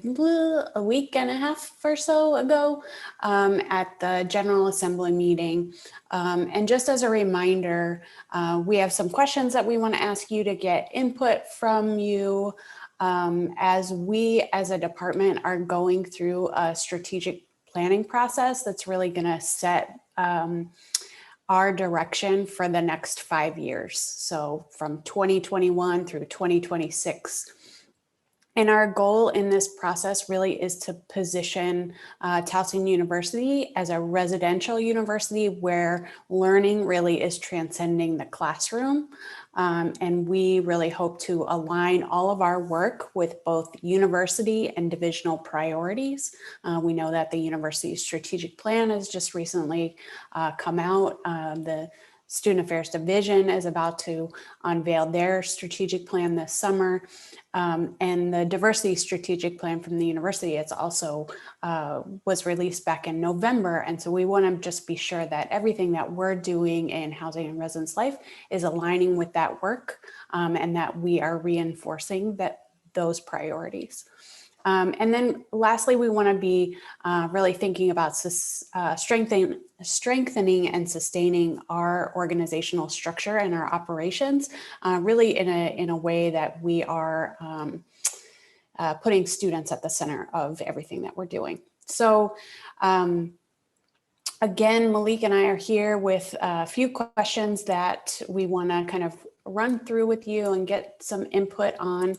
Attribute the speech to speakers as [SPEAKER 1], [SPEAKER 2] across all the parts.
[SPEAKER 1] a week and a half or so ago at the General Assembly meeting. And just as a reminder, we have some questions that we want to ask you to get input from you as we as a department are going through a strategic planning process that's really going to set our direction for the next 5 years. So from 2021 through 2026. And our goal in this process really is to position Towson University as a residential university where learning really is transcending the classroom. And we really hope to align all of our work with both university and divisional priorities. We know that the university's strategic plan has just recently come out. The Student Affairs Division is about to unveil their strategic plan this summer. And the diversity strategic plan from the university, it's also was released back in November. And so we want to just be sure that everything that we're doing in housing and residence life is aligning with that work and that we are reinforcing those priorities. And then lastly, we want to be really thinking about strengthening and sustaining our organizational structure and our operations, really in a way that we are putting students at the center of everything that we're doing. So again, Malik and I are here with a few questions that we want to kind of run through with you and get some input on.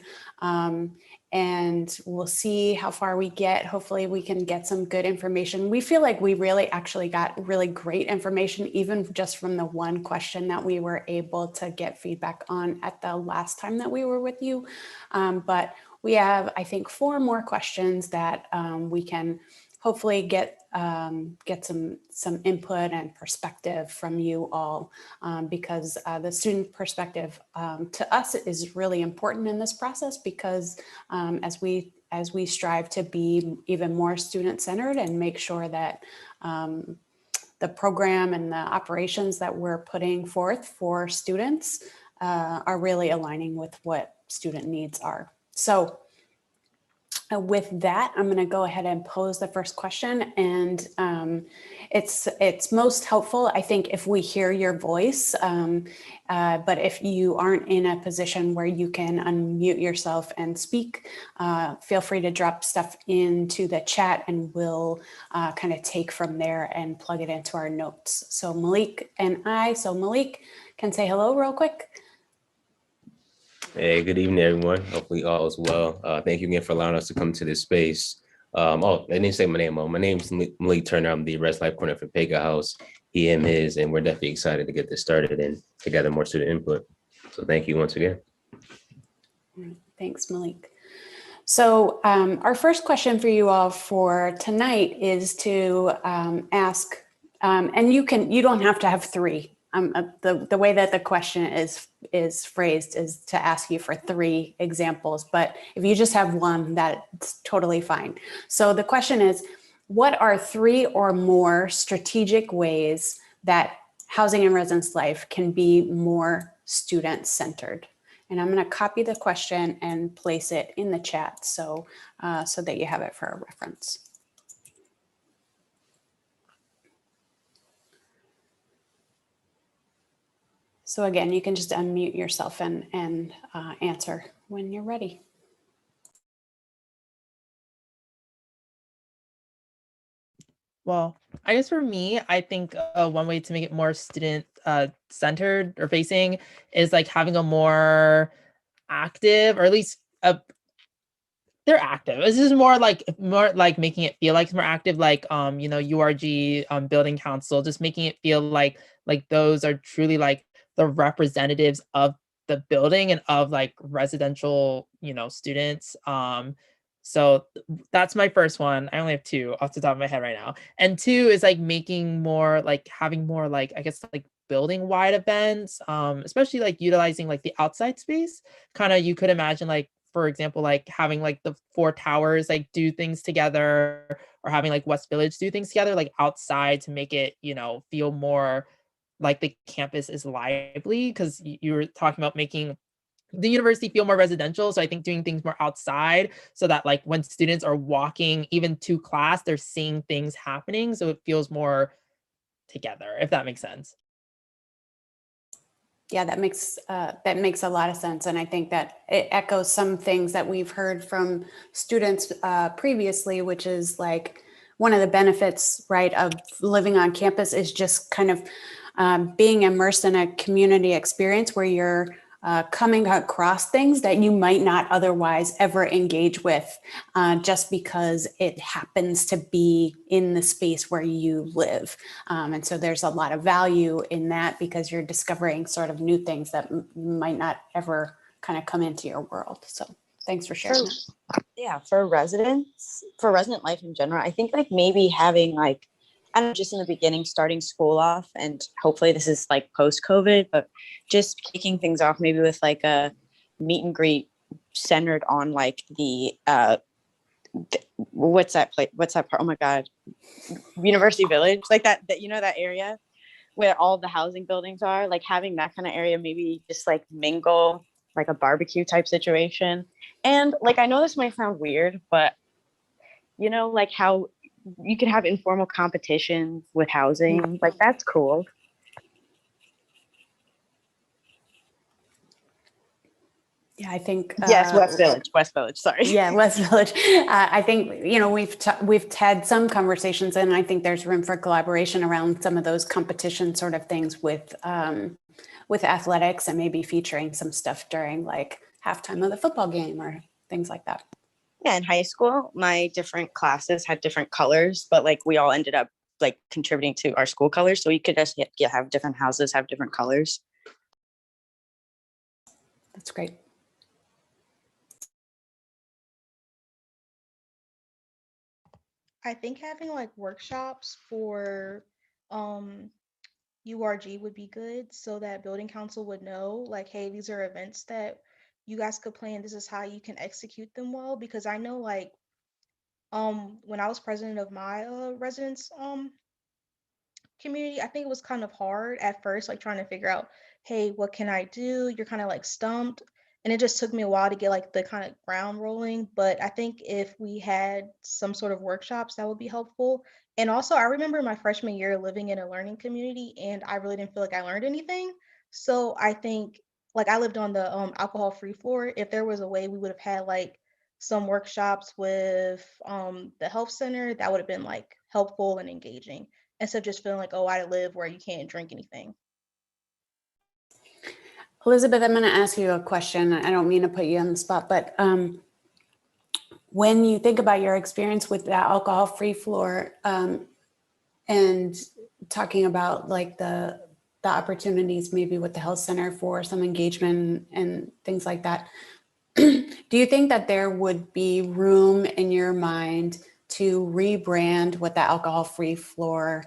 [SPEAKER 1] And we'll see how far we get. Hopefully we can get some good information. We feel like we really actually got really great information, even just from the one question that we were able to get feedback on at the last time that we were with you. But we have, I think, 4 more questions that we can hopefully get some input and perspective from you all, because the student perspective to us is really important in this process, because as we strive to be even more student-centered and make sure that the program and the operations that we're putting forth for students are really aligning with what student needs are. So with that, I'm going to go ahead and pose the first question, and it's most helpful, I think, if we hear your voice. But if you aren't in a position where you can unmute yourself and speak, feel free to drop stuff into the chat, and we'll kind of take from there and plug it into our notes. So Malik can say hello real quick.
[SPEAKER 2] Hey, good evening, everyone. Hopefully all is well. Thank you again for allowing us to come to this space. I didn't say my name. My name's Malik Turner. I'm the Res Life Coordinator for Pega House, he, him, his, and we're definitely excited to get this started and to gather more student input. So thank you once again.
[SPEAKER 1] Thanks, Malik. So our first question for you all for tonight is to ask, and you don't have to have 3. The way that the question is phrased is to ask you for 3 examples, but if you just have 1, that's totally fine. So the question is, what are 3 or more strategic ways that housing and residence life can be more student-centered? And I'm going to copy the question and place it in the chat so that you have it for a reference. So again, you can just unmute yourself and answer when you're ready.
[SPEAKER 3] Well, I guess for me, I think one way to make it more student centered or facing is like having a more active, or at least they're active. This is more like making it feel like it's more active, like URG building council, just making it feel like those are truly like the representatives of the building and of like residential, students. So that's my first one. I only have 2 off the top of my head right now. And 2 is like making more, like having more like, I guess, like building wide events, especially like utilizing like the outside space. Kind of, you could imagine like, for example, like having like the 4 towers like do things together, or having like West Village do things together, like outside, to make it, feel more like the campus is lively, because you were talking about making the university feel more residential. So I think doing things more outside so that like when students are walking even to class, they're seeing things happening. So it feels more together, if that makes sense.
[SPEAKER 1] Yeah, that makes a lot of sense, and I think that it echoes some things that we've heard from students previously, which is like one of the benefits, right, of living on campus is just kind of being immersed in a community experience where you're coming across things that you might not otherwise ever engage with, just because it happens to be in the space where you live. And so there's a lot of value in that because you're discovering sort of new things that might not ever kind of come into your world. So thanks for sharing that.
[SPEAKER 4] Yeah, for residents, for resident life in general, I think like maybe having like, I don't know, just in the beginning, starting school off, and hopefully this is like post-COVID, but just kicking things off maybe with like a meet and greet centered on like what's that place? What's that part? Oh my God, University Village, like that you know, that area where all the housing buildings are, like having that kind of area, maybe just like mingle, like a barbecue type situation. And like, I know this might sound weird, but you know, like how you could have informal competitions with housing, like that's cool.
[SPEAKER 1] Yeah, I think
[SPEAKER 4] Yes, West Village. Sorry.
[SPEAKER 1] Yeah, West Village. I think, you know, we've had some conversations, and I think there's room for collaboration around some of those competition sort of things with athletics, and maybe featuring some stuff during like halftime of the football game or things like that.
[SPEAKER 4] Yeah, in high school, my different classes had different colors, but like we all ended up like contributing to our school colors. So you could just have different houses have different colors.
[SPEAKER 1] That's great.
[SPEAKER 5] I think having like workshops for URG would be good so that building council would know like, hey, these are events that you guys could plan. This is how you can execute them well. Because I know like when I was president of my residence community, I think it was kind of hard at first, like trying to figure out, hey, what can I do? You're kind of like stumped. And it just took me a while to get like the kind of ground rolling. But I think if we had some sort of workshops, that would be helpful. And also, I remember my freshman year living in a learning community, and I really didn't feel like I learned anything. So I think like I lived on the alcohol free floor. If there was a way we would have had like some workshops with the health center, that would have been like helpful and engaging instead of just feeling like, oh, I live where you can't drink anything.
[SPEAKER 1] Elizabeth, I'm going to ask you a question. I don't mean to put you on the spot, but when you think about your experience with the alcohol-free floor and talking about like the opportunities maybe with the health center for some engagement and things like that, do you think that there would be room in your mind to rebrand what the alcohol-free floor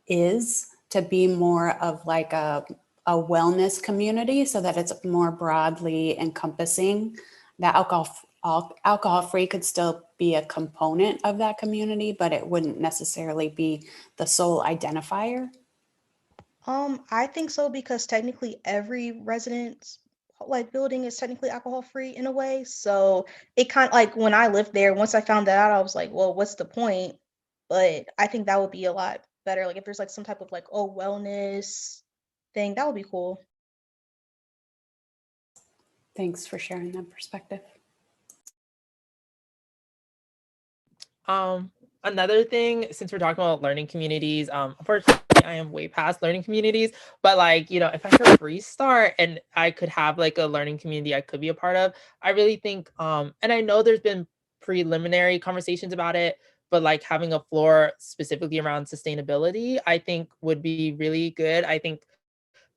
[SPEAKER 1] is to be more of like a wellness community so that it's more broadly encompassing? That alcohol-free could still be a component of that community, but it wouldn't necessarily be the sole identifier?
[SPEAKER 5] I think so because technically every residence like building is technically alcohol free in a way. So it kind of like when I lived there, once I found that out, I was like, well, what's the point? But I think that would be a lot better. Like if there's like some type of like, oh, wellness thing, that would be cool.
[SPEAKER 1] Thanks for sharing that perspective.
[SPEAKER 3] Another thing, since we're talking about learning communities, unfortunately, I am way past learning communities, but like, you know, if I could restart and I could have like a learning community I could be a part of, I really think, and I know there's been preliminary conversations about it, but like having a floor specifically around sustainability, I think would be really good. I think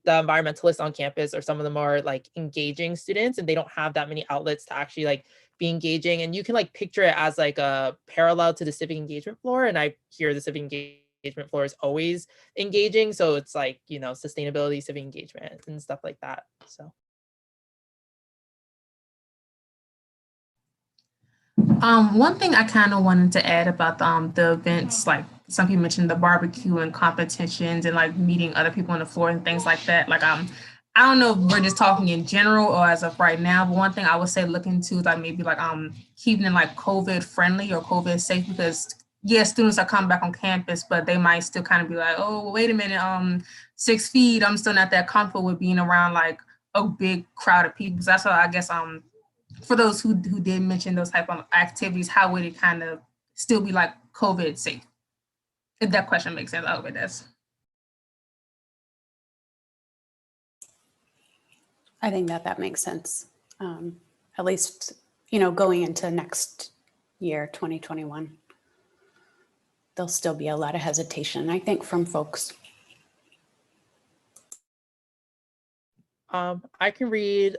[SPEAKER 3] the environmentalists on campus are some of the more like engaging students, and they don't have that many outlets to actually like be engaging. And you can like picture it as like a parallel to the civic engagement floor. And I hear the civic engagement floor is always engaging. So it's like, you know, sustainability, civic engagement and stuff like that. So.
[SPEAKER 6] One thing I kind of wanted to add about the events, like some people mentioned the barbecue and competitions and like meeting other people on the floor and things like that. Like I don't know if we're just talking in general or as of right now, but one thing I would say look into is like maybe like keeping it like COVID friendly or COVID safe, because yes, students are coming back on campus, but they might still kind of be like, oh, well, wait a minute, 6 feet, I'm still not that comfortable with being around like a big crowd of people. So that's why I guess for those who did mention those type of activities, how would it kind of still be like COVID safe? If that question makes sense, I hope it does.
[SPEAKER 1] I think that makes sense. At least, you know, going into next year, 2021, there'll still be a lot of hesitation, I think, from folks.
[SPEAKER 3] I can read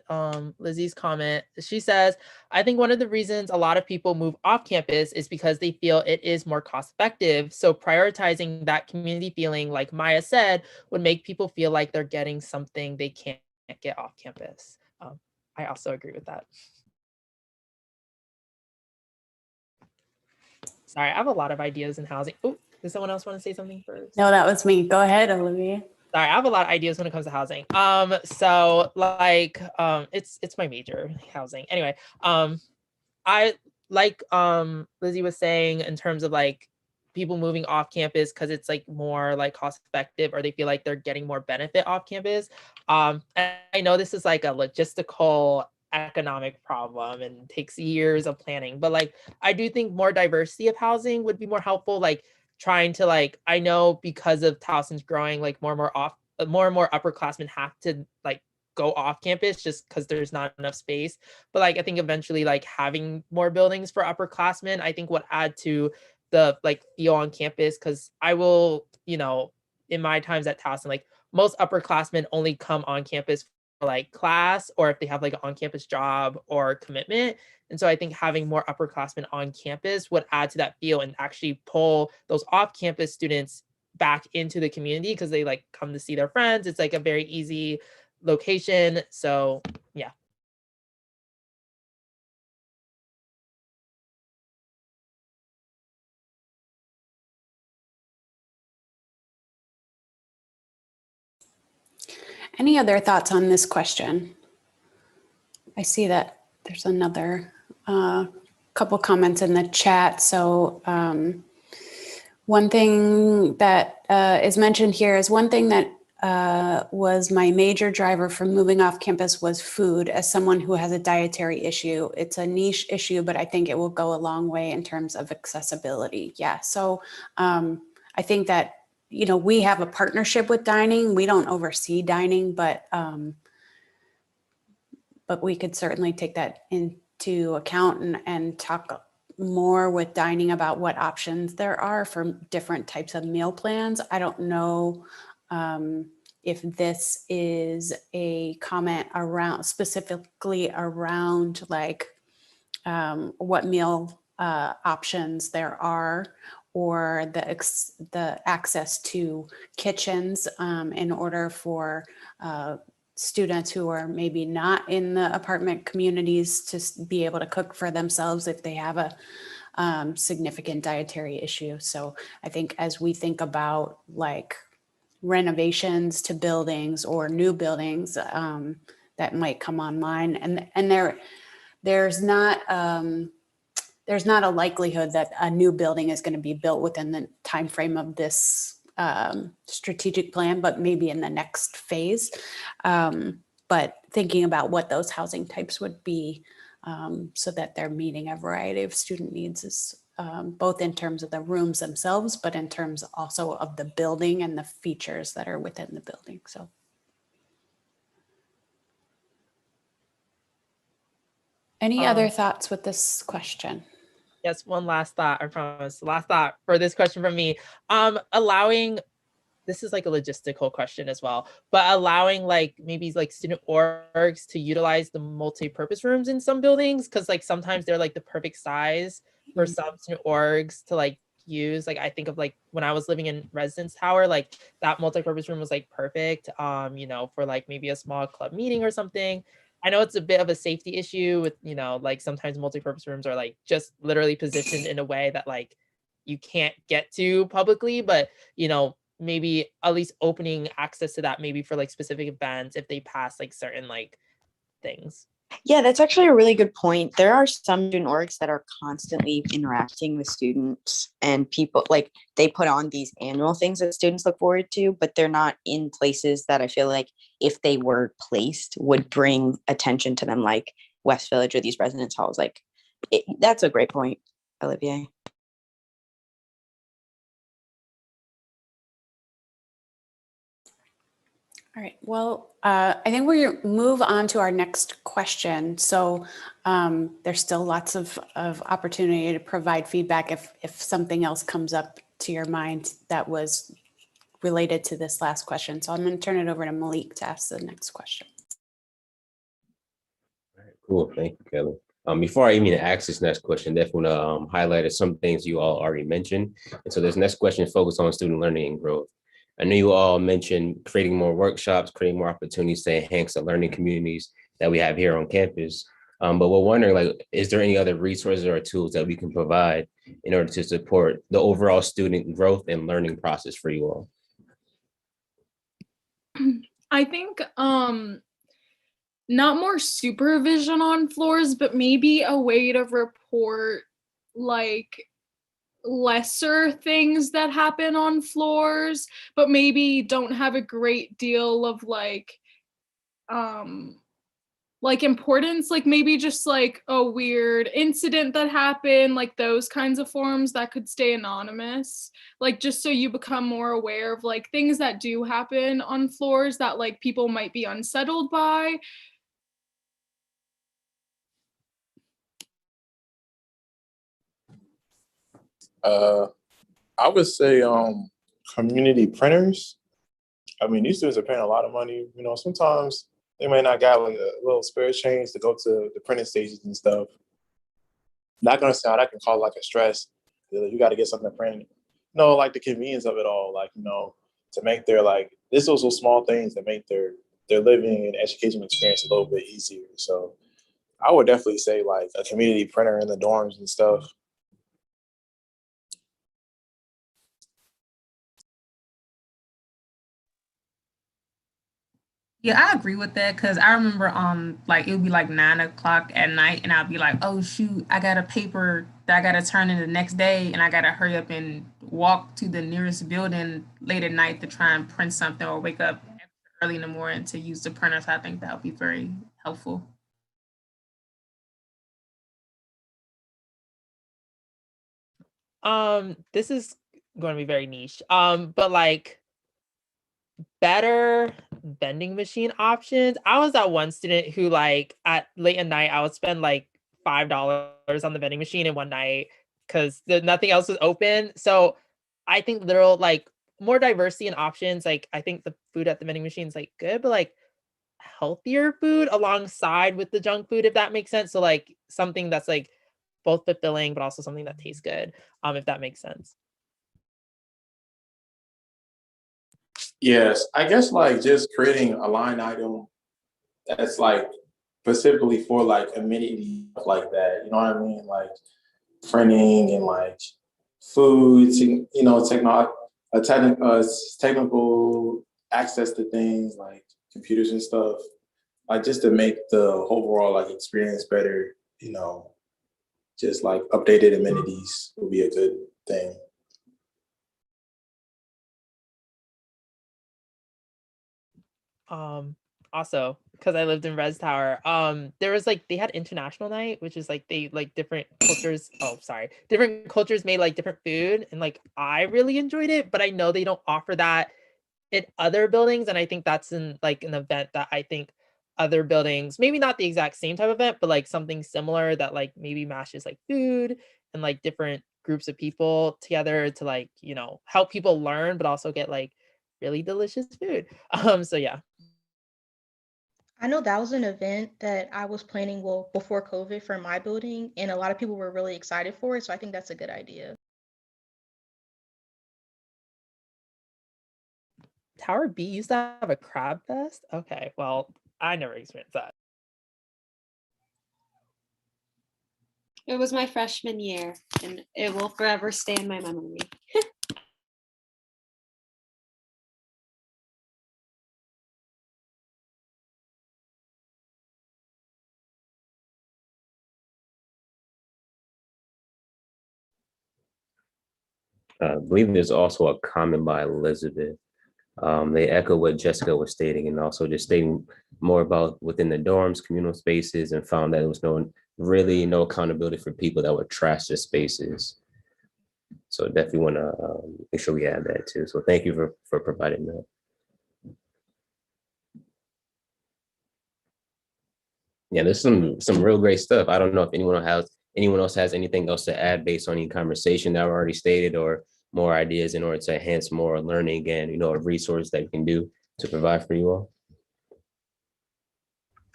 [SPEAKER 3] Lizzie's comment. She says, I think one of the reasons a lot of people move off campus is because they feel it is more cost effective. So prioritizing that community feeling, like Maya said, would make people feel like they're getting something they can't get off campus. I also agree with that. Sorry, I have a lot of ideas in housing. Oh, does someone else want to say something first?
[SPEAKER 1] No, that was me. Go ahead, Olivia.
[SPEAKER 3] Sorry, I have a lot of ideas when it comes to housing. So like, it's my major, housing. Anyway, I like Lizzie was saying in terms of like people moving off campus because it's like more like cost effective, or they feel like they're getting more benefit off campus. And I know this is like a logistical economic problem and takes years of planning, but like I do think more diversity of housing would be more helpful. Like trying to like, I know because of Towson's growing, like more and more upperclassmen have to like go off campus just because there's not enough space. But like I think eventually like having more buildings for upperclassmen, I think would add to the like feel on campus. Because I will, you know, in my times at Towson, like most upperclassmen only come on campus for like class, or if they have like an on-campus job or commitment. And so I think having more upperclassmen on campus would add to that feel and actually pull those off-campus students back into the community because they like come to see their friends. It's like a very easy location. So yeah.
[SPEAKER 1] Any other thoughts on this question? I see that there's another couple comments in the chat. So one thing that is mentioned here is one thing that was my major driver for moving off campus was food. As someone who has a dietary issue, it's a niche issue, but I think it will go a long way in terms of accessibility. Yeah, so I think that, you know, we have a partnership with dining. We don't oversee dining, but we could certainly take that into account and talk more with dining about what options there are for different types of meal plans. I don't know if this is a comment around specifically around like what meal options there are, or the access to kitchens in order for students who are maybe not in the apartment communities to be able to cook for themselves if they have a significant dietary issue. So I think as we think about like renovations to buildings or new buildings that might come online, and there's not a likelihood that a new building is going to be built within the time frame of this strategic plan, but maybe in the next phase. But thinking about what those housing types would be so that they're meeting a variety of student needs is both in terms of the rooms themselves, but in terms also of the building and the features that are within the building. So. Any other thoughts with this question?
[SPEAKER 3] Yes, one last thought, I promise. Last thought for this question from me. Allowing, this is like a logistical question as well, but allowing like maybe like student orgs to utilize the multi-purpose rooms in some buildings, because like sometimes they're like the perfect size for some student orgs to like use. Like I think of like when I was living in Residence Tower, like that multi-purpose room was like perfect, you know, for like maybe a small club meeting or something. I know it's a bit of a safety issue with, you know, like sometimes multi-purpose rooms are like just literally positioned in a way that like you can't get to publicly, but you know, maybe at least opening access to that maybe for like specific events if they pass like certain like things.
[SPEAKER 4] Yeah, that's actually a really good point. There are some student orgs that are constantly interacting with students and people, like they put on these annual things that students look forward to, but they're not in places that I feel like if they were placed would bring attention to them, like West Village or these residence halls. Like that's a great point, Olivier.
[SPEAKER 1] All right, well, I think we move on to our next question. So there's still lots of opportunity to provide feedback if something else comes up to your mind that was related to this last question. So I'm going to turn it over to Malik to ask the next question.
[SPEAKER 2] All right, cool. Thank you, Kelly. Before I even ask this next question, definitely want to highlight some things you all already mentioned. And so this next question focused on student learning and growth. I know you all mentioned creating more workshops, creating more opportunities to enhance the learning communities that we have here on campus. But we're wondering, like, is there any other resources or tools that we can provide in order to support the overall student growth and learning process for you all?
[SPEAKER 7] I think not more supervision on floors, but maybe a way to report like lesser things that happen on floors, but maybe don't have a great deal of like importance, like maybe just like a weird incident that happened, like those kinds of forums that could stay anonymous, like just so you become more aware of like things that do happen on floors that like people might be unsettled by.
[SPEAKER 8] I would say community printers. I mean, these students are paying a lot of money. You know, sometimes they may not got like a little spare change to go to the printing stations and stuff. Not gonna sound that can cause like a stress. You got to get something printed. No, like the convenience of it all, like to make their like this also small things that make their living and education experience a little bit easier. So I would definitely say like a community printer in the dorms and stuff.
[SPEAKER 6] Yeah, I agree with that because I remember like it would be like 9 o'clock at night and I'd be like, oh shoot, I got a paper that I gotta turn in the next day and I gotta hurry up and walk to the nearest building late at night to try and print something or wake up early in the morning to use the printer. So I think that would be very helpful.
[SPEAKER 3] This is going to be very niche. But like better vending machine options. I was that one student who like at late at night I would spend like $5 on the vending machine in one night because nothing else was open. So I think literal like more diversity and options. Like I think the food at the vending machine is like good, but like healthier food alongside with the junk food, if that makes sense. So like something that's like both fulfilling, but also something that tastes good. If that makes sense.
[SPEAKER 8] Yes, I guess like just creating a line item that's like specifically for like amenities stuff like that. You know what I mean? Like printing and like food, technical access to things like computers and stuff. Like just to make the overall like experience better. Just like updated amenities would be a good thing.
[SPEAKER 3] Also because I lived in Res Tower, there was like they had international night, which is like they like different cultures. Oh, sorry, different cultures made like different food, and like I really enjoyed it. But I know they don't offer that in other buildings, and I think that's in like an event that I think other buildings, maybe not the exact same type of event, but like something similar that like maybe mashes like food and like different groups of people together to like help people learn, but also get like really delicious food. So yeah.
[SPEAKER 5] I know that was an event that I was planning before COVID for my building, and a lot of people were really excited for it. So I think that's a good idea.
[SPEAKER 3] Tower B used to have a crab fest? Okay, well, I never experienced that.
[SPEAKER 9] It was my freshman year, and it will forever stay in my memory.
[SPEAKER 2] I believe there's also a comment by Elizabeth. They echo what Jessica was stating, and also just stating more about within the dorms, communal spaces, and found that there was really no accountability for people that would trash their spaces. So definitely want to make sure we add that too. So thank you for providing that. Yeah, there's some real great stuff. I don't know if anyone else has anything else to add based on any conversation that I already stated, or more ideas in order to enhance more learning and a resource that we can do to provide for you all.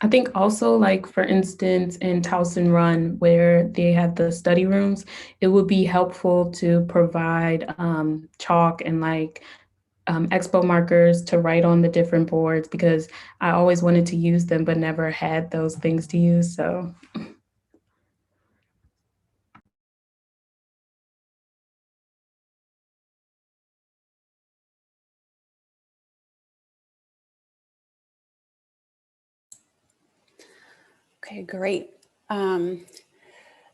[SPEAKER 10] I think also, like, for instance, in Towson Run, where they have the study rooms, it would be helpful to provide chalk and like expo markers to write on the different boards, because I always wanted to use them but never had those things to use. So
[SPEAKER 1] Okay, great.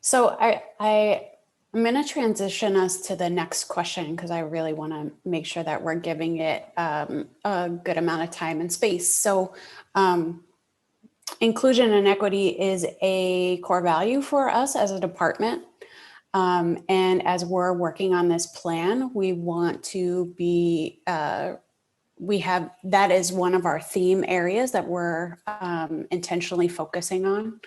[SPEAKER 1] So I'm going to transition us to the next question, because I really want to make sure that we're giving it a good amount of time and space. So inclusion and equity is a core value for us as a department. And as we're working on this plan, we want to be, that is one of our theme areas that we're intentionally focusing on.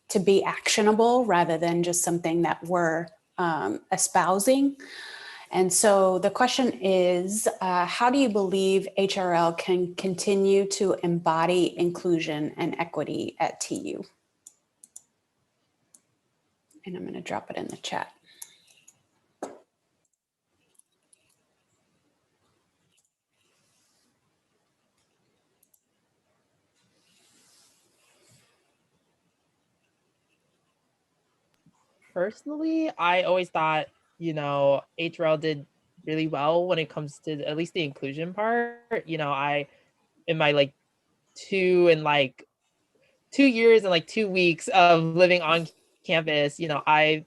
[SPEAKER 1] To be actionable rather than just something that we're espousing. And so the question is, how do you believe HRL can continue to embody inclusion and equity at TU? And I'm going to drop it in the chat.
[SPEAKER 3] Personally, I always thought, HRL did really well when it comes to at least the inclusion part. I, in my 2 years and 2 weeks of living on campus, I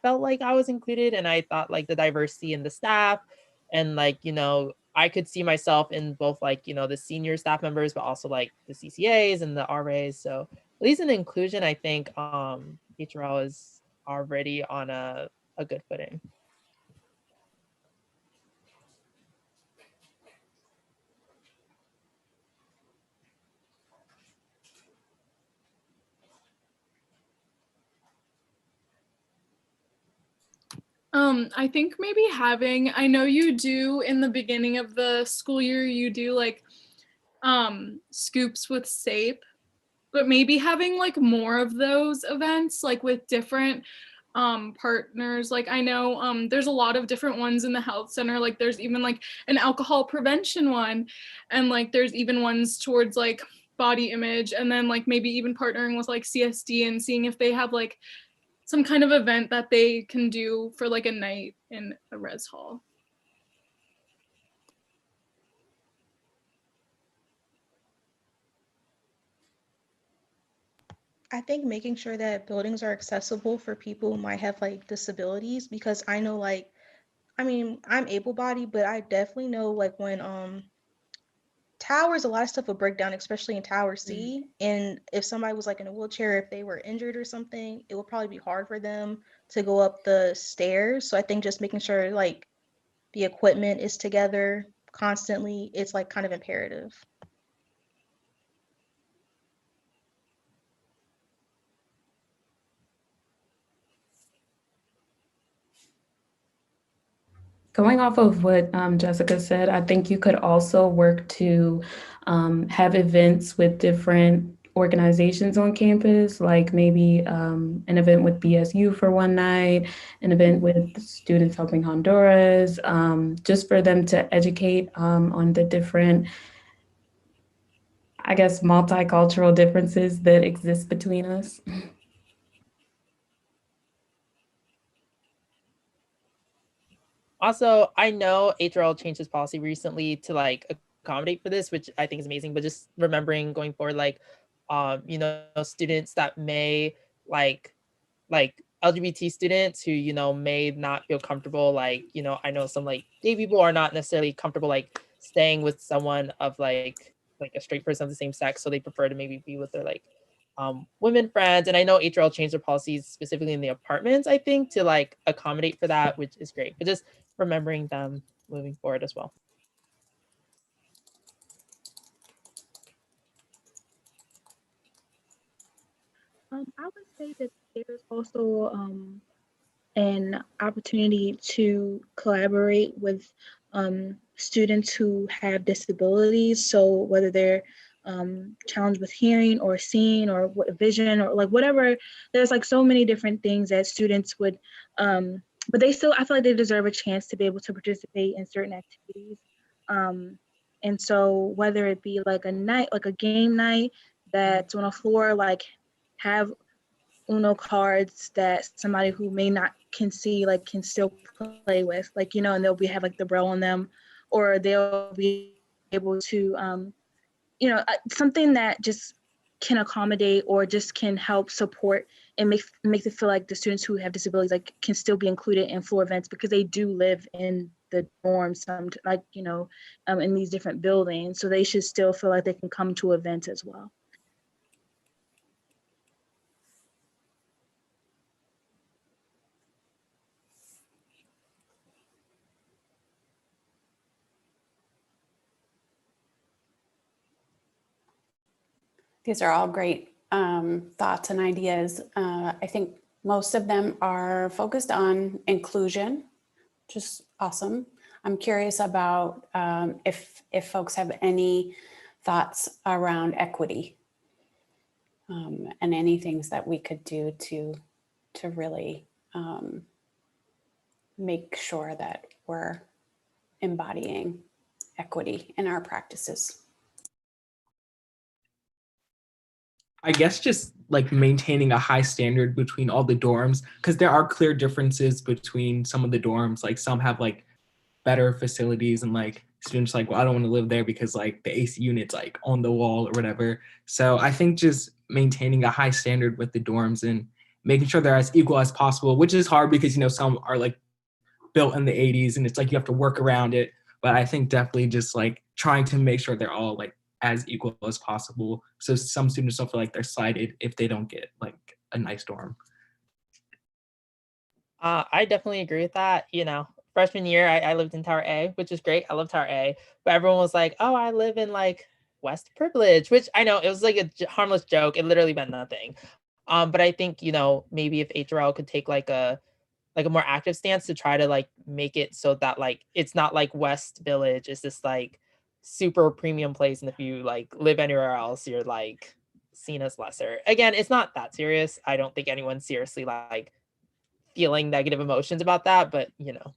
[SPEAKER 3] felt like I was included, and I thought the diversity in the staff, and I could see myself in both the senior staff members, but also the CCAs and the RAs. So at least in inclusion, I think HRL is already on a good footing.
[SPEAKER 7] I think maybe I know you do in the beginning of the school year, you do scoops with SAPE, but maybe having more of those events with different partners. I know there's a lot of different ones in the health center. There's even an alcohol prevention one, and there's even ones towards body image, and then maybe even partnering with CSD and seeing if they have some kind of event that they can do for a night in a res hall.
[SPEAKER 5] I think making sure that buildings are accessible for people who might have disabilities, because I know I'm able-bodied, but I definitely know when towers, a lot of stuff will break down, especially in Tower C. And if somebody was in a wheelchair, if they were injured or something, it would probably be hard for them to go up the stairs. So I think just making sure the equipment is together constantly, it's kind of imperative.
[SPEAKER 10] going off of what Jessica said, I think you could also work to have events with different organizations on campus, like maybe an event with BSU for one night, an event with Students Helping Honduras, just for them to educate on the different, I guess, multicultural differences that exist between us.
[SPEAKER 3] Also, I know HRL changed its policy recently to accommodate for this, which I think is amazing. But just remembering going forward, students that may LGBT students who, you know, may not feel comfortable, like, you know, I know some like gay people are not necessarily comfortable like staying with someone of like a straight person of the same sex, so they prefer to maybe be with their like women friends. And I know HRL changed their policies specifically in the apartments, I think, to like accommodate for that, which is great. But just remembering them moving forward as well.
[SPEAKER 5] I would say that there's also an opportunity to collaborate with students who have disabilities. So whether they're challenged with hearing or seeing or vision or like whatever, there's like so many different things that students would, but they still, I feel like they deserve a chance to be able to participate in certain activities. And so whether it be like a night, like a game night that's on a floor, like have Uno cards that somebody who may not can see like can still play with, like, you know, and they'll be have like the braille on them, or they'll be able to you know, something that just can accommodate or just can help support and make it feel like the students who have disabilities like can still be included in floor events, because they do live in the dorms, some like, you know, in these different buildings, so they should still feel like they can come to events as well.
[SPEAKER 1] These are all great thoughts and ideas. I think most of them are focused on inclusion, which is awesome. I'm curious about if folks have any thoughts around equity and any things that we could do to really make sure that we're embodying equity in our practices.
[SPEAKER 11] I guess just like maintaining a high standard between all the dorms, because there are clear differences between some of the dorms. Like some have like better facilities and like students like, well, I don't want to live there because like the AC unit's like on the wall or whatever. So I think just maintaining a high standard with the dorms and making sure they're as equal as possible, which is hard because, you know, some are like built in the 80s and it's like you have to work around it. But I think definitely just like trying to make sure they're all like as equal as possible, so some students don't feel like they're slighted if they don't get like a nice dorm.
[SPEAKER 3] I definitely agree with that. You know, freshman year, I lived in Tower A, which is great. I love Tower A, but everyone was like, "Oh, I live in like West Privilege," which I know it was like a harmless joke. It literally meant nothing. But I think, you know, maybe if HRL could take like a more active stance to try to like make it so that like it's not like West Village is this like super premium place, and if you like live anywhere else you're like seen as lesser. Again, it's not that serious. I don't think anyone's seriously like feeling negative emotions about that, but you know.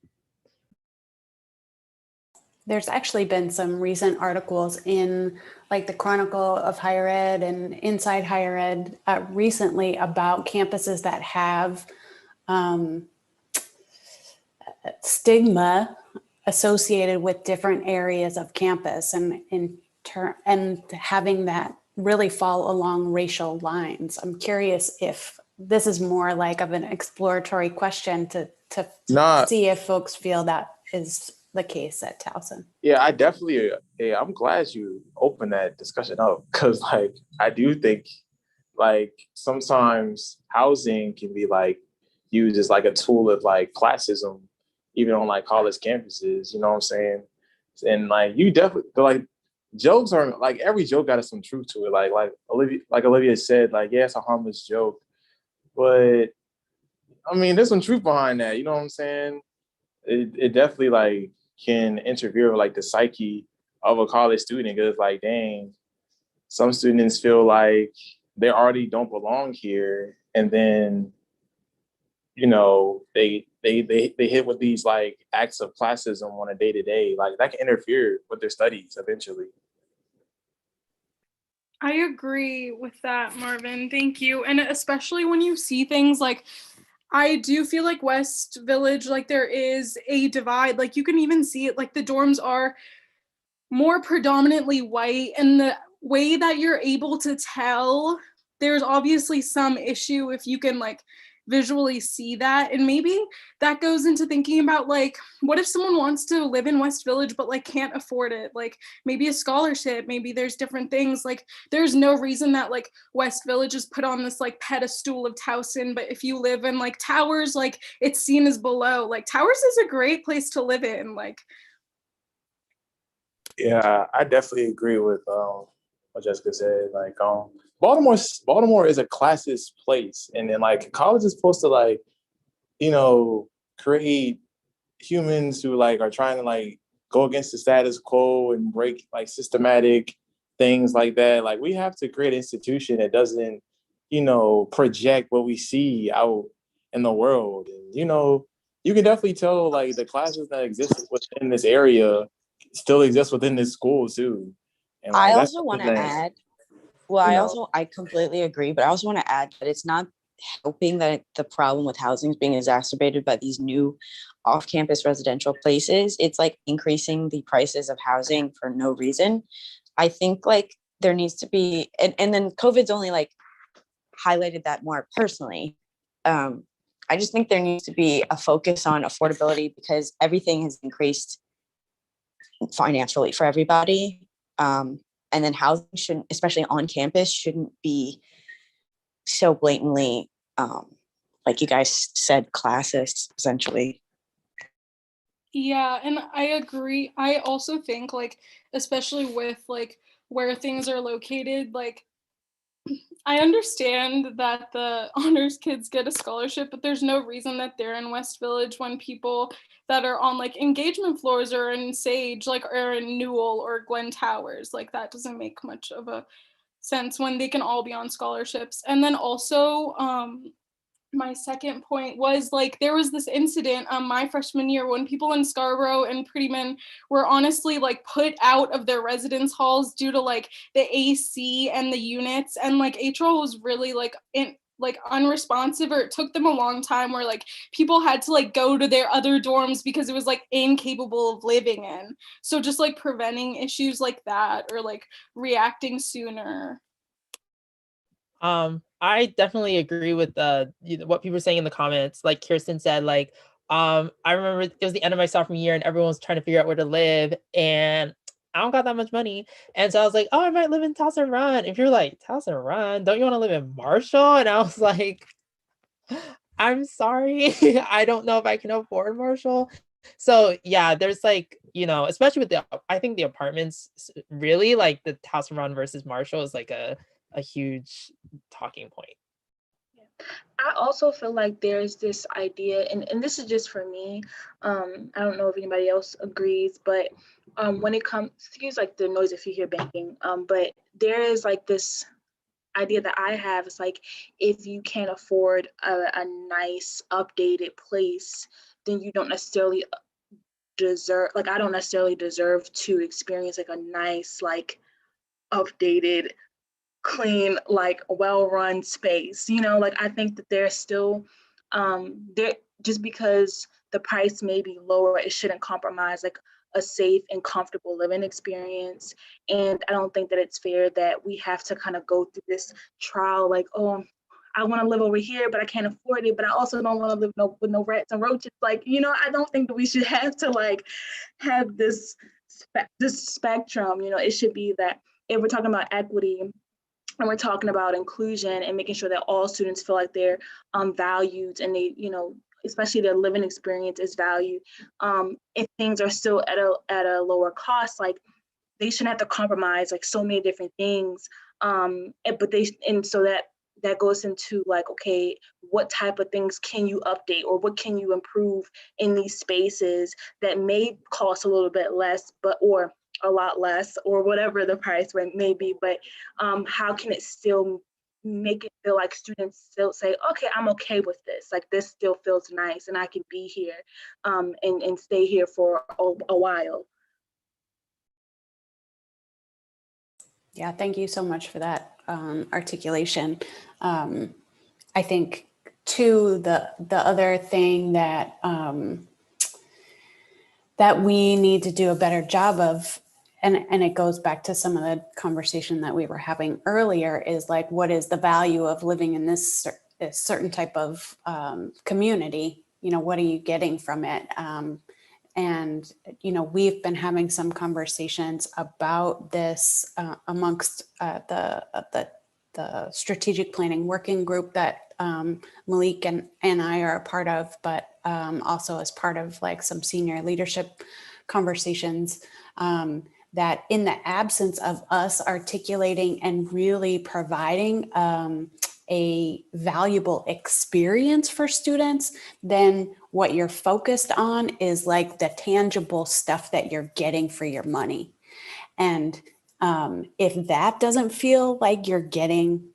[SPEAKER 1] There's actually been some recent articles in like the Chronicle of Higher Ed and Inside Higher Ed recently about campuses that have stigma associated with different areas of campus, and having that really fall along racial lines. I'm curious if this is more like of an exploratory question to see if folks feel that is the case at Towson.
[SPEAKER 8] Yeah, I definitely, I'm glad you opened that discussion up, because like, I do think like sometimes housing can be like used as like a tool of like classism, even on like college campuses, you know what I'm saying? And like, you definitely, like, jokes are like, every joke got some truth to it. Like Olivia said, like, yeah, it's a harmless joke, but I mean, there's some truth behind that, you know what I'm saying? It definitely like can interfere with like the psyche of a college student, because like, dang, some students feel like they already don't belong here, and then, you know, they hit with these like acts of classism on a day-to-day, like that can interfere with their studies eventually.
[SPEAKER 7] I agree with that, Marvin. Thank you. And especially when you see things like, I do feel like West Village, like there is a divide. Like you can even see it, like the dorms are more predominantly white, and the way that you're able to tell, there's obviously some issue if you can like visually see that. And maybe that goes into thinking about like, what if someone wants to live in West Village but like can't afford it? Like maybe a scholarship, maybe there's different things. Like there's no reason that like West Village is put on this like pedestal of Towson, but if you live in like Towers, like it's seen as below. Like Towers is a great place to live in. Like,
[SPEAKER 8] Yeah, I definitely agree with what Jessica said. Like, Baltimore is a classist place, and then like college is supposed to like, you know, create humans who like are trying to like go against the status quo and break like systematic things like that. Like, we have to create an institution that doesn't, you know, project what we see out in the world. And you know, you can definitely tell like the classes that exist within this area still exist within this school too. And like,
[SPEAKER 4] I
[SPEAKER 8] that's
[SPEAKER 4] also want to
[SPEAKER 8] something that,
[SPEAKER 4] add, well,
[SPEAKER 8] you
[SPEAKER 4] I
[SPEAKER 8] know,
[SPEAKER 4] also, I completely agree, but I also want to add that it's not helping that the problem with housing is being exacerbated by these new off-campus residential places. It's like increasing the prices of housing for no reason. I think like there needs to be, and then COVID's only like highlighted that more personally. I just think there needs to be a focus on affordability because everything has increased financially for everybody. And then housing shouldn't, especially on campus, shouldn't be so blatantly, like you guys said, classist, essentially.
[SPEAKER 7] yeah, and I agree. I also think like, especially with like where things are located, like I understand that the honors kids get a scholarship, but there's no reason that they're in West Village when people that are on like engagement floors or in Sage, like are in Newell or Glen Towers. Like that doesn't make much of a sense when they can all be on scholarships. And then also, my second point was like there was this incident my freshman year when people in Scarborough and Prettyman were honestly like put out of their residence halls due to like the AC and the units, and like HRL was really like unresponsive, or it took them a long time where like people had to like go to their other dorms because it was like incapable of living in. So just like preventing issues like that or like reacting sooner.
[SPEAKER 3] I definitely agree with what people were saying in the comments. Like Kirsten said, like I remember it was the end of my sophomore year and everyone was trying to figure out where to live, and I don't got that much money. And so I was like, oh, I might live in Towson Run. If you're like, Towson Run, don't you want to live in Marshall? And I was like, I'm sorry. I don't know if I can afford Marshall. So yeah, there's like, especially with I think the apartments really like the Towson Run versus Marshall is like a huge talking point.
[SPEAKER 5] I also feel like there's this idea, and this is just for me. I don't know if anybody else agrees, but when it comes, excuse like the noise if you hear banking, but there is like this idea that I have is like, if you can't afford a nice updated place, then you don't necessarily deserve, like I don't necessarily deserve to experience like a nice, like updated, clean, like well-run space. Like I think that there's still there, just because the price may be lower, it shouldn't compromise like a safe and comfortable living experience. And I don't think that it's fair that we have to kind of go through this trial, like, oh, I want to live over here, but I can't afford it. But I also don't want to live with no rats and roaches. Like, I don't think that we should have to like have this spectrum. It should be that if we're talking about equity and we're talking about inclusion and making sure that all students feel like they're valued and they, especially their living experience is valued. If things are still at a lower cost, like they shouldn't have to compromise like so many different things. So that goes into like, okay, what type of things can you update or what can you improve in these spaces that may cost a little bit less, or a lot less, or whatever the price rate may be, but how can it still make it feel like students still say, okay, I'm okay with this, like this still feels nice and I can be here and stay here for a while.
[SPEAKER 1] Yeah, thank you so much for that articulation. I think too, the other thing that that we need to do a better job of, and it goes back to some of the conversation that we were having earlier, is like, what is the value of living in this a certain type of community, you know, what are you getting from it? And, you know, we've been having some conversations about this amongst the strategic planning working group that Malik and I are a part of, but also as part of like some senior leadership conversations, that in the absence of us articulating and really providing a valuable experience for students, then what you're focused on is like the tangible stuff that you're getting for your money. And if that doesn't feel like you're getting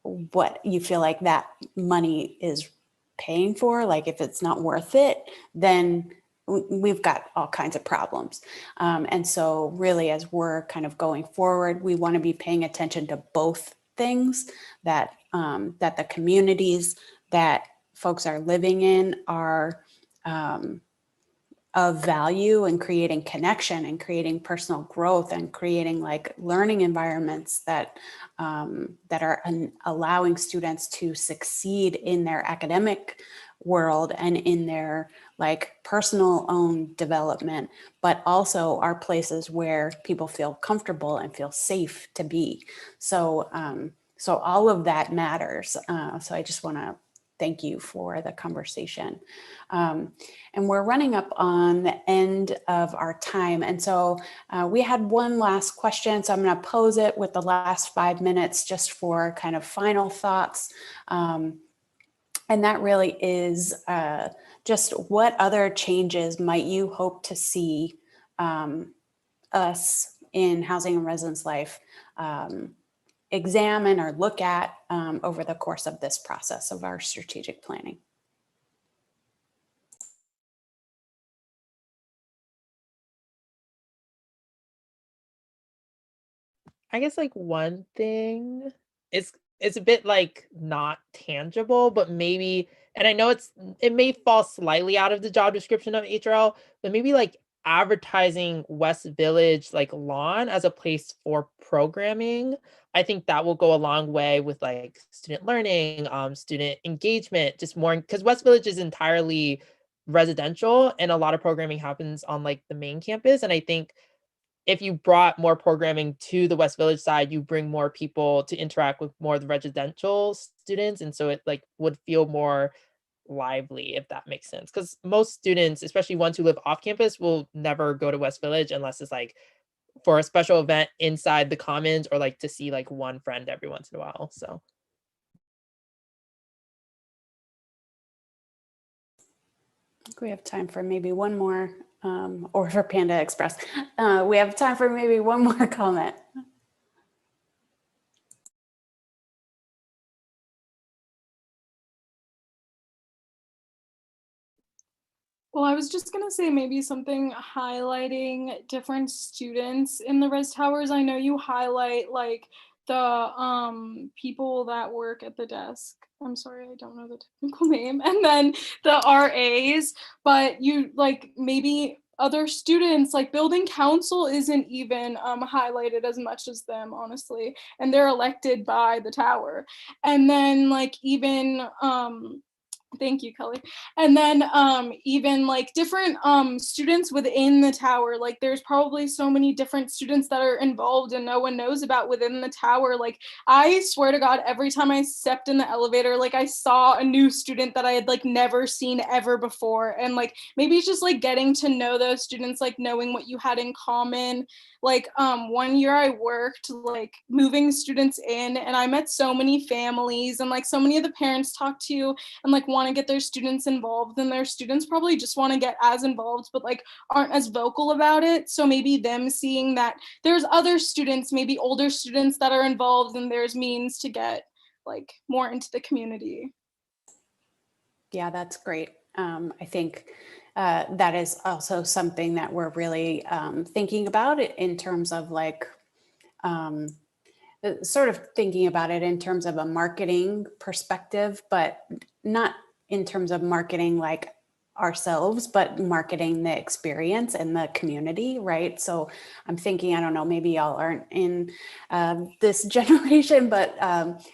[SPEAKER 1] what you feel like that money is paying for, like if it's not worth it, then we've got all kinds of problems. And so really, as we're kind of going forward, we want to be paying attention to both things, that that the communities that folks are living in are of value, and creating connection and creating personal growth and creating like learning environments that that are allowing students to succeed in their academic world and in their like personal own development, but also are places where people feel comfortable and feel safe to be. So so all of that matters. So I just want to thank you for the conversation. And we're running up on the end of our time. And so we had one last question. So I'm going to pose it with the last 5 minutes just for kind of final thoughts. And that really is just what other changes might you hope to see us in Housing and Residence Life examine or look at over the course of this process of our strategic planning?
[SPEAKER 3] I guess like one thing is, it's a bit like not tangible, but maybe, and I know it may fall slightly out of the job description of HRL, but maybe like advertising West Village like lawn as a place for programming. I think that will go a long way with like student learning, student engagement, just more because West Village is entirely residential and a lot of programming happens on like the main campus. And I think if you brought more programming to the West Village side, you bring more people to interact with more of the residential students. And so it like would feel more lively, if that makes sense. Because most students, especially ones who live off campus, will never go to West Village unless it's like for a special event inside the Commons or like to see like one friend every once in a while. So
[SPEAKER 1] I think we have time for maybe one more, or for Panda Express. We have time for maybe one more comment.
[SPEAKER 7] Well, I was just gonna say maybe something highlighting different students in the res towers. I know you highlight like the people that work at the desk. I'm sorry, I don't know the technical name. And then the RAs, but you like maybe other students, like building council isn't even highlighted as much as them, honestly. And they're elected by the tower. And then like even thank you, Kelly. And then even like different students within the tower, like there's probably so many different students that are involved and no one knows about within the tower. Like I swear to God, every time I stepped in the elevator, like I saw a new student that I had like never seen ever before. And like maybe it's just like getting to know those students, like knowing what you had in common. Like 1 year I worked like moving students in, and I met so many families, and like so many of the parents talked to you and like want to get their students involved, and their students probably just want to get as involved but like aren't as vocal about it. So maybe them seeing that there's other students, maybe older students, that are involved, and there's means to get like more into the community.
[SPEAKER 1] Yeah, that's great. I think that is also something that we're really thinking about it in terms of like sort of thinking about it in terms of a marketing perspective, but not in terms of marketing like ourselves, but marketing the experience and the community, right? So I'm thinking, I don't know, maybe y'all aren't in this generation, but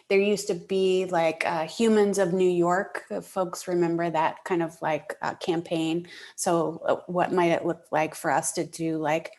[SPEAKER 1] there used to be like Humans of New York. Folks remember that kind of like campaign. So what might it look like for us to do like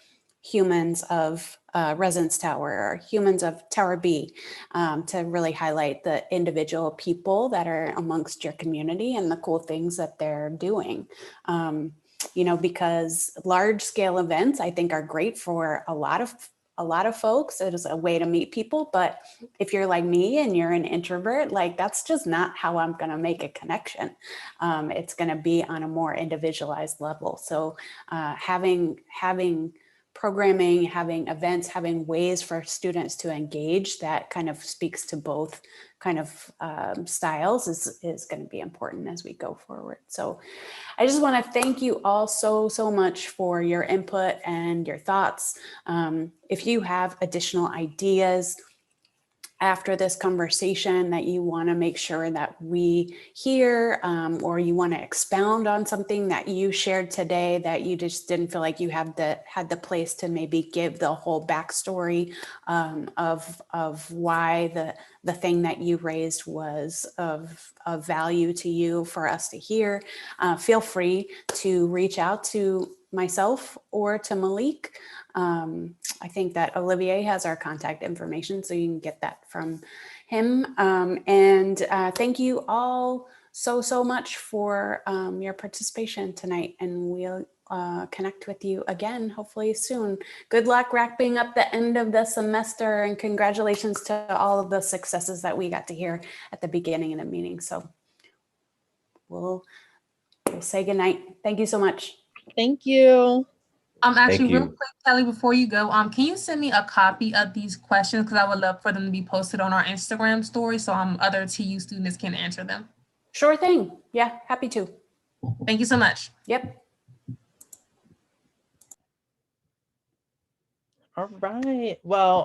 [SPEAKER 1] Humans of Residence Tower or Humans of Tower B, to really highlight the individual people that are amongst your community and the cool things that they're doing. You know, because large scale events I think are great for a lot of folks. It is a way to meet people, but if you're like me and you're an introvert, like that's just not how I'm going to make a connection. It's going to be on a more individualized level. So having programming, having events, having ways for students to engage that kind of speaks to both kind of styles is going to be important as we go forward. So I just want to thank you all so much for your input and your thoughts. If you have additional ideas after this conversation that you want to make sure that we hear, or you want to expound on something that you shared today that you just didn't feel like you had the place to maybe give the whole backstory of why the thing that you raised was of value to you for us to hear, feel free to reach out to myself or to Malik. I think that Olivier has our contact information, so you can get that from him. And thank you all so much for your participation tonight, and we'll connect with you again, hopefully soon. Good luck wrapping up the end of the semester, and congratulations to all of the successes that we got to hear at the beginning of the meeting. So we'll say goodnight. Thank you so much.
[SPEAKER 3] Thank you.
[SPEAKER 6] Actually,
[SPEAKER 2] you.
[SPEAKER 6] real quick, Kelly, before you go, can you send me a copy of these questions? Because I would love for them to be posted on our Instagram story so other TU students can answer them.
[SPEAKER 1] Sure thing. Yeah, happy to.
[SPEAKER 6] Thank you so much.
[SPEAKER 1] Yep.
[SPEAKER 3] All right. Well,